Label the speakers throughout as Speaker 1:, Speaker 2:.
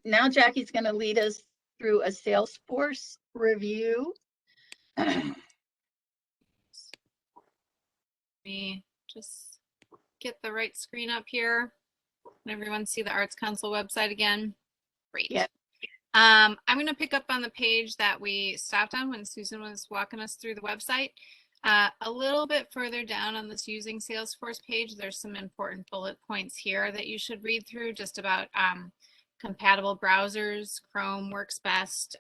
Speaker 1: now Jackie's going to lead us through a Salesforce review.
Speaker 2: Me just get the right screen up here. Can everyone see the Arts Council website again? Great.
Speaker 1: Yep.
Speaker 2: I'm going to pick up on the page that we stopped on when Susan was walking us through the website. A little bit further down on this using Salesforce page, there's some important bullet points here that you should read through, just about compatible browsers. Chrome works best.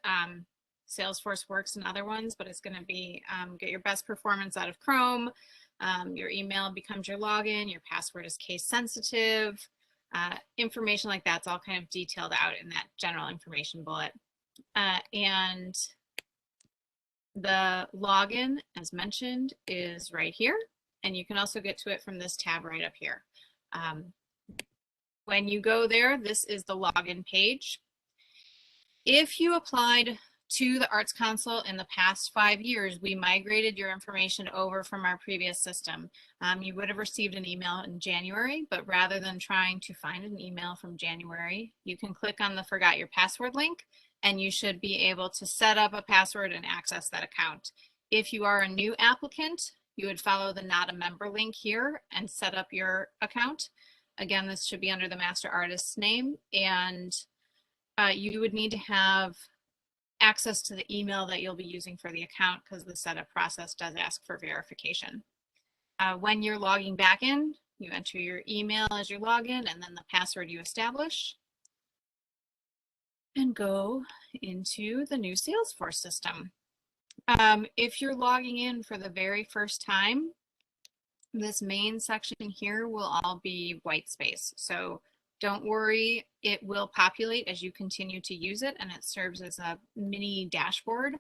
Speaker 2: Salesforce works in other ones, but it's going to be get your best performance out of Chrome. Your email becomes your login. Your password is case sensitive. Information like that's all kind of detailed out in that general information bullet. And the login, as mentioned, is right here. And you can also get to it from this tab right up here. When you go there, this is the login page. If you applied to the Arts Council in the past 5 years, we migrated your information over from our previous system. You would have received an email in January, but rather than trying to find an email from January, you can click on the Forgot Your Password link, and you should be able to set up a password and access that account. If you are a new applicant, you would follow the Not a Member link here and set up your account. Again, this should be under the master artist's name, and you would need to have access to the email that you'll be using for the account, because the setup process does ask for verification. When you're logging back in, you enter your email as your login and then the password you establish, and go into the new Salesforce system. If you're logging in for the very first time, this main section here will all be white space. So don't worry, it will populate as you continue to use it, and it serves as a mini dashboard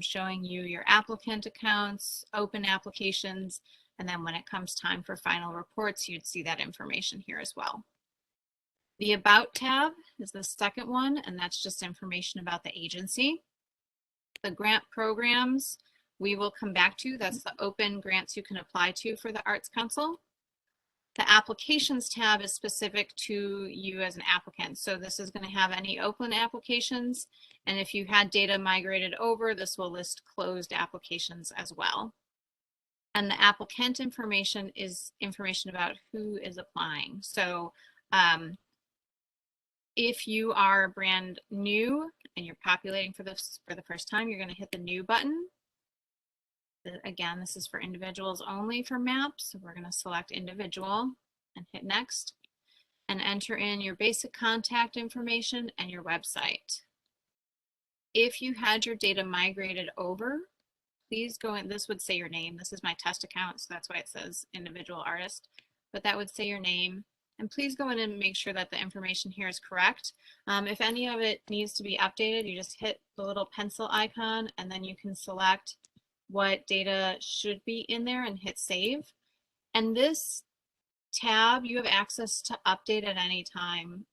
Speaker 2: showing you your applicant accounts, open applications, and then when it comes time for final reports, you'd see that information here as well. The About tab is the second one, and that's just information about the agency. The grant programs we will come back to. That's the open grants you can apply to for the Arts Council. The Applications tab is specific to you as an applicant. So this is going to have any open applications. And if you had data migrated over, this will list closed applications as well. And the applicant information is information about who is applying. So if you are brand new and you're populating for this for the first time, you're going to hit the New button. Again, this is for individuals only for maps. So we're going to select individual and hit next and enter in your basic contact information and your website. If you had your data migrated over, please go in. This would say your name. This is my test account, so that's why it says individual artist, but that would say your name. And please go in and make sure that the information here is correct. If any of it needs to be updated, you just hit the little pencil icon and then you can select what data should be in there and hit save. And this tab you have access to update at any time.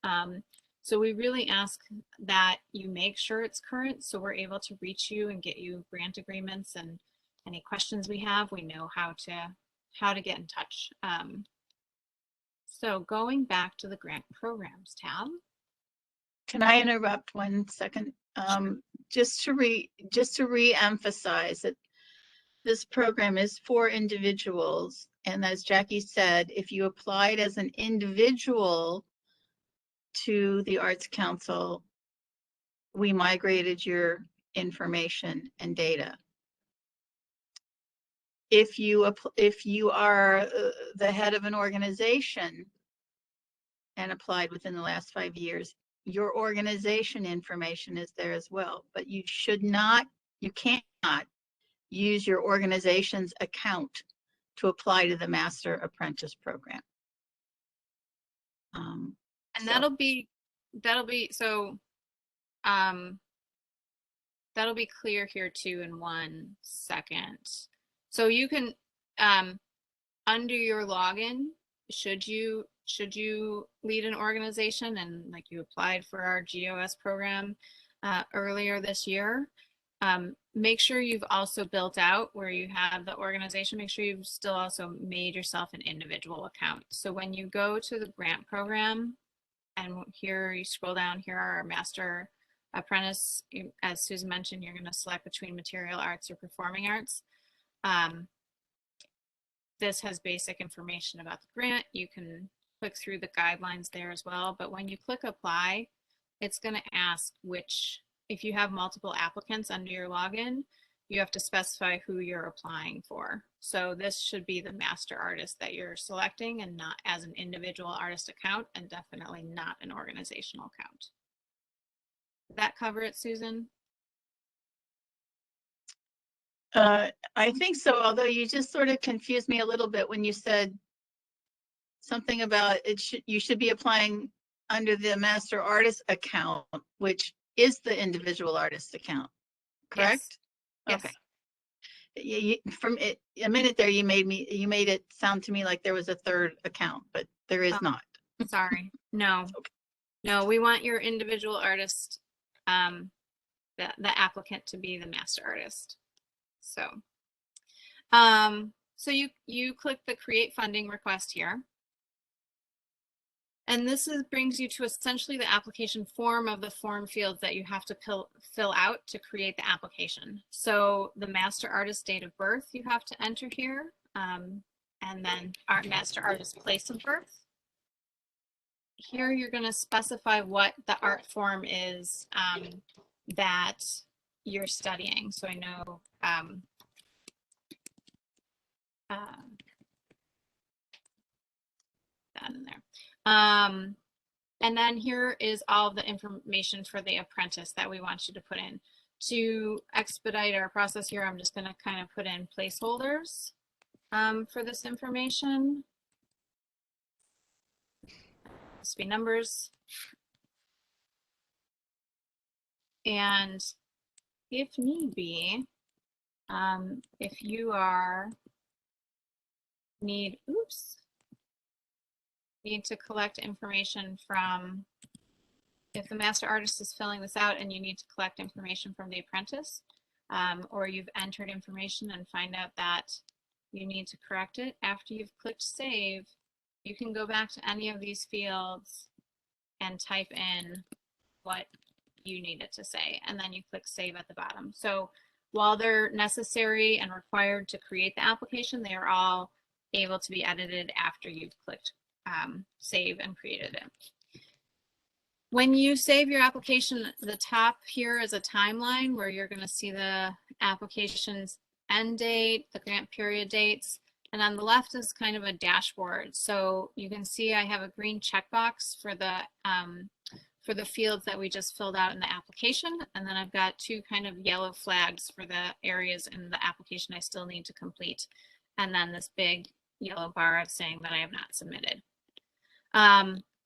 Speaker 2: So we really ask that you make sure it's current so we're able to reach you and get you grant agreements, and any questions we have, we know how to get in touch. So going back to the grant programs tab.
Speaker 1: Can I interrupt 1 second? Just to re-emphasize that this program is for individuals. And as Jackie said, if you applied as an individual to the Arts Council, we migrated your information and data. If you are the head of an organization and applied within the last 5 years, your organization information is there as well. But you cannot use your organization's account to apply to the Master Apprentice Program.
Speaker 2: And that'll be clear here too in 1 second. So you can under your login, should you lead an organization and like you applied for our GOS program earlier this year, make sure you've also built out where you have the organization, make sure you've still also made yourself an individual account. So when you go to the grant program And here you scroll down, here are our master apprentice. As Susan mentioned, you're going to select between material arts or performing arts. This has basic information about the grant. You can click through the guidelines there as well. But when you click apply, it's going to ask which, if you have multiple applicants under your login, you have to specify who you're applying for. So this should be the master artist that you're selecting, and not as an individual artist account, and definitely not an organizational account. Did that cover it, Susan?
Speaker 1: I think so, although you just sort of confused me a little bit when you said something about you should be applying under the master artist account, which is the individual artist account, correct?
Speaker 2: Yes.
Speaker 1: Okay. From it, a minute there, you made it sound to me like there was a third account, but there is not.
Speaker 2: Sorry. No.
Speaker 1: Okay.
Speaker 2: No, we want your individual artist, the applicant, to be the master artist. So, so you click the create funding request here. And this brings you to essentially the application form of the form fields that you have to fill out to create the application. So the master artist date of birth you have to enter here, and then our master artist place of birth. Here you're going to specify what the art form is that you're studying. So I know that in there. And then here is all the information for the apprentice that we want you to put in. To expedite our process here, I'm just going to kind of put in placeholders for this information. This be numbers. And if need be, if you need to collect information from, if the master artist is filling this out and you need to collect information from the apprentice, or you've entered information and find out that you need to correct it, after you've clicked save, you can go back to any of these fields and type in what you need it to say, and then you click save at the bottom. So while they're necessary and required to create the application, they are all able to be edited after you've clicked save and created it. When you save your application, the top here is a timeline where you're going to see the application's end date, the grant period dates, and on the left is kind of a dashboard. So you can see I have a green checkbox for the fields that we just filled out in the application, and then I've got two kind of yellow flags for the areas in the application I still need to complete, and then this big yellow bar saying that I have not submitted.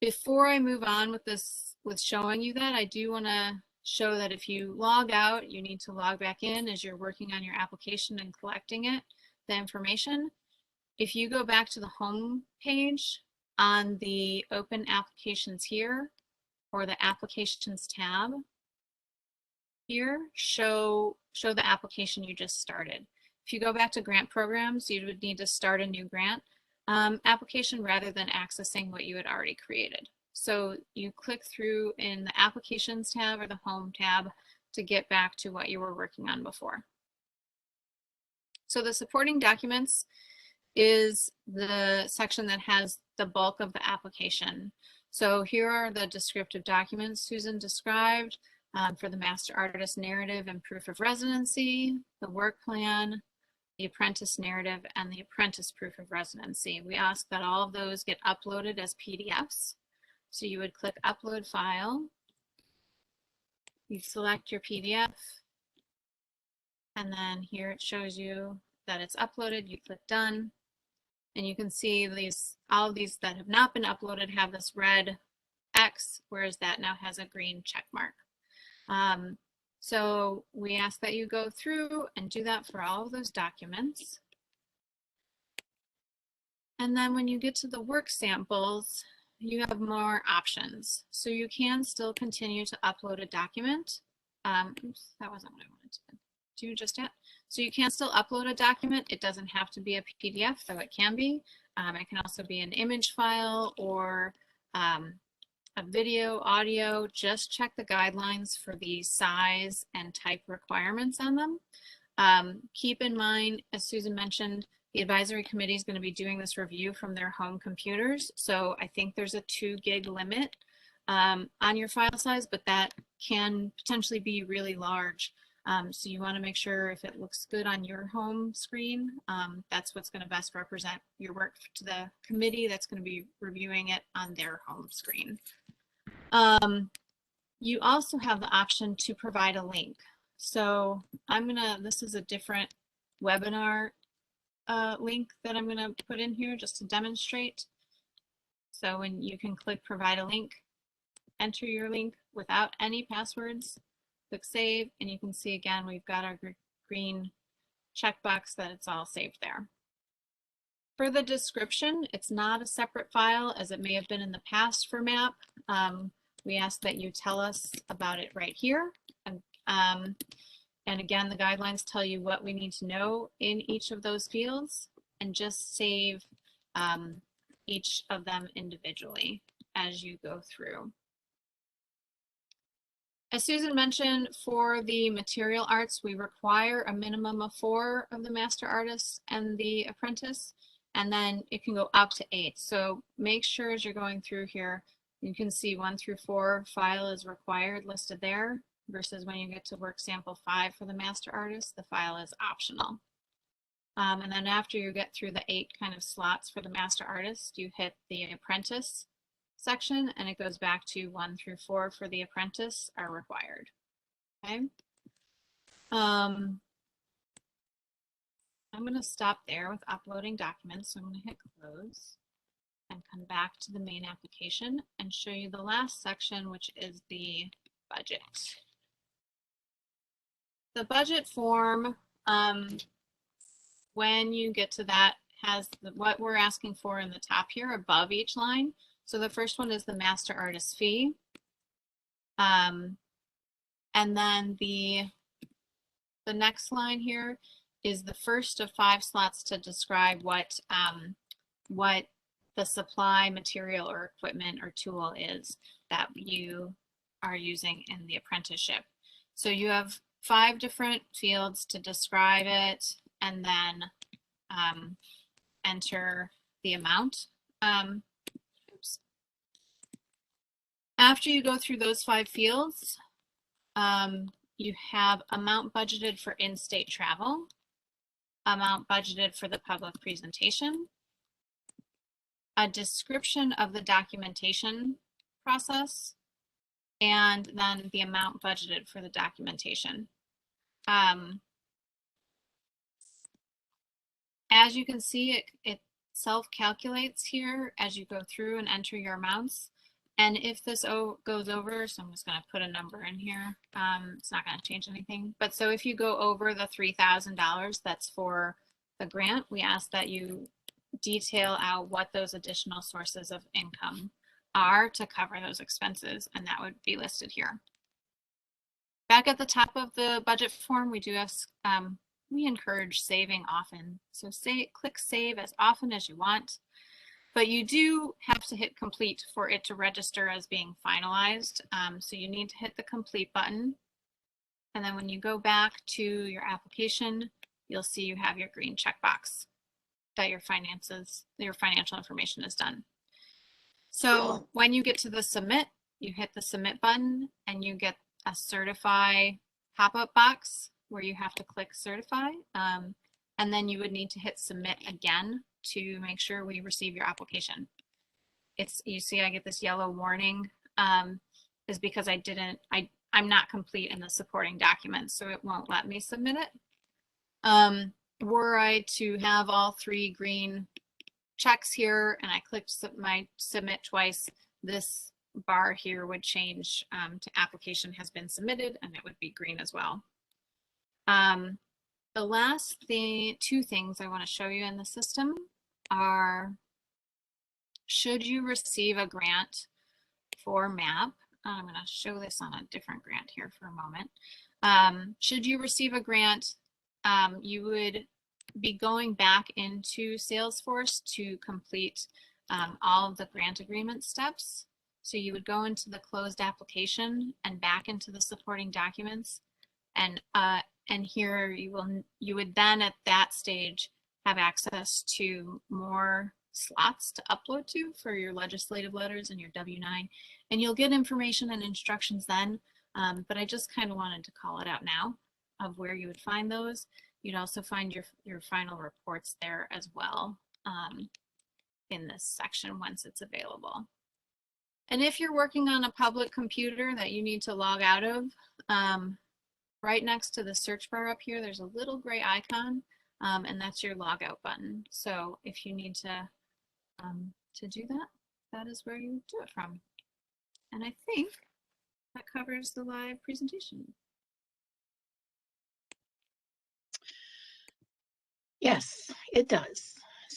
Speaker 2: Before I move on with showing you that, I do want to show that if you log out, you need to log back in as you're working on your application and collecting the information. If you go back to the home page on the open applications here, or the applications tab here, show the application you just started. If you go back to grant programs, you would need to start a new grant application rather than accessing what you had already created. So you click through in the applications tab or the home tab to get back to what you were working on before. So the supporting documents is the section that has the bulk of the application. So here are the descriptive documents Susan described for the master artist narrative and proof of residency, the work plan, the apprentice narrative, and the apprentice proof of residency. We ask that all of those get uploaded as PDFs. So you would click upload file, you select your PDF, and then here it shows you that it's uploaded. You click done, and you can see all of these that have not been uploaded have this red X, whereas that now has a green check mark. So we ask that you go through and do that for all of those documents. And then when you get to the work samples, you have more options. So you can still continue to upload a document. Oops, that wasn't what I wanted to do just yet. So you can still upload a document. It doesn't have to be a PDF, though it can be. It can also be an image file or a a video, audio, just check the guidelines for the size and type requirements on them. Keep in mind, as Susan mentioned, the advisory committee is going to be doing this review from their home computers. So I think there's a 2 gig limit on your file size, but that can potentially be really large. So you want to make sure if it looks good on your home screen, that's what's going to best represent your work to the committee that's going to be reviewing it on their home screen. You also have the option to provide a link. So this is a different webinar link that I'm going to put in here just to demonstrate. So when you can click provide a link, enter your link without any passwords, click save, and you can see again we've got our green checkbox that it's all saved there. For the description, it's not a separate file as it may have been in the past for MAP. We ask that you tell us about it right here. And again, the guidelines tell you what we need to know in each of those fields, and just save each of them individually as you go through. As Susan mentioned, for the material arts, we require a minimum of 4 of the master artists and the apprentice, and then it can go up to 8. So make sure as you're going through here, you can see 1 through 4 file is required listed there, versus when you get to work sample 5 for the master artist, the file is optional. And then after you get through the 8 kind of slots for the master artist, you hit the apprentice section, and it goes back to 1 through 4 for the apprentice are required. Okay. I'm going to stop there with uploading documents. So I'm going to hit close and come back to the main application and show you the last section, which is the budget. The budget form, when you get to that, has what we're asking for in the top here above each line. So the first one is the master artist fee. And then the next line here is the first of 5 slots to describe what the supply, material, or equipment or tool is that you are using in the apprenticeship. So you have 5 different fields to describe it, and then enter the amount. After you go through those 5 fields, you have amount budgeted for in-state travel, amount budgeted for the public presentation, a description of the documentation process, and then the amount budgeted for the documentation. As you can see, it self-calculates here as you go through and enter your amounts. And if this goes over, so I'm just going to put a number in here. It's not going to change anything. But so if you go over the $3,000 that's for the grant, we ask that you detail out what those additional sources of income are to cover those expenses, and that would be listed here. Back at the top of the budget form, we do ask, we encourage saving often. So click save as often as you want. But you do have to hit complete for it to register as being finalized. So you need to hit the complete button. And then when you go back to your application, you'll see you have your green checkbox that your financial information is done. So when you get to the submit, you hit the submit button and you get a certify pop-up box where you have to click certify. And then you would need to hit submit again to make sure we receive your application. You see I get this yellow warning is because I'm not complete in the supporting documents, so it won't let me submit it. Were I to have all 3 green checks here and I clicked my submit twice, this bar here would change to application has been submitted, and it would be green as well. The last 2 things I want to show you in the system are, should you receive a grant for MAP, I'm going to show this on a different grant here for a moment. Should you receive a grant, you would be going back into Salesforce to complete all of the grant agreement steps. So you would go into the closed application and back into the supporting documents, and here you would then at that stage have access to more slots to upload to for your legislative letters and your W-9, and you'll get information and instructions then. But I just kind of wanted to call it out now of where you would find those. You'd also find your final reports there as well in this section once it's available. And if you're working on a public computer that you need to log out of, right next to the search bar up here, there's a little gray icon, and that's your logout button. So if you need to do that, that is where you do it from. And I think that covers the live presentation.
Speaker 1: Yes, it does.